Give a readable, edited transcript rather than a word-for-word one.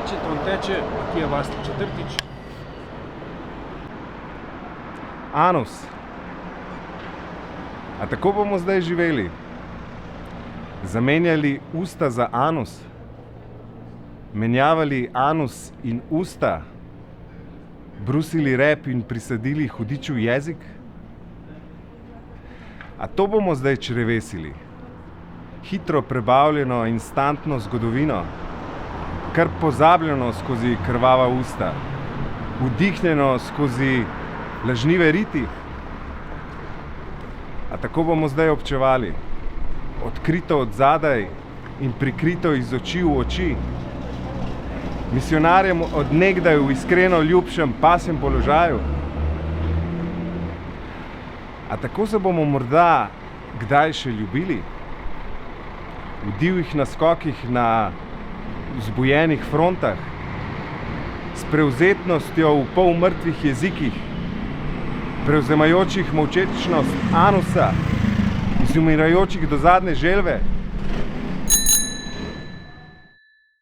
ton teče, Matija Vastl četrtič. Anus. A tako bomo zdaj živeli? Zamenjali usta za anus? Menjavali anus in usta? Brusili rep in prisadili hudiču jezik? A to bomo zdaj črevesili? Hitro prebavljeno instantno zgodovino? Kar pozabljeno skozi krvava usta? Vdihnjeno skozi lažnive riti? A tako bomo zdaj občevali? Odkrito od zadaj in prikrito iz oči v oči? Misionarjem od nekdaj v iskreno ljubšem pasjem položaju? A tako se bomo morda kdaj še ljubili? V divjih naskokih na vzbujenih frontah? S prevzetnostjo v polmrtvih jezikih? Prevzemajočih molčečnost anusa? Izumirajočih do zadnje želve?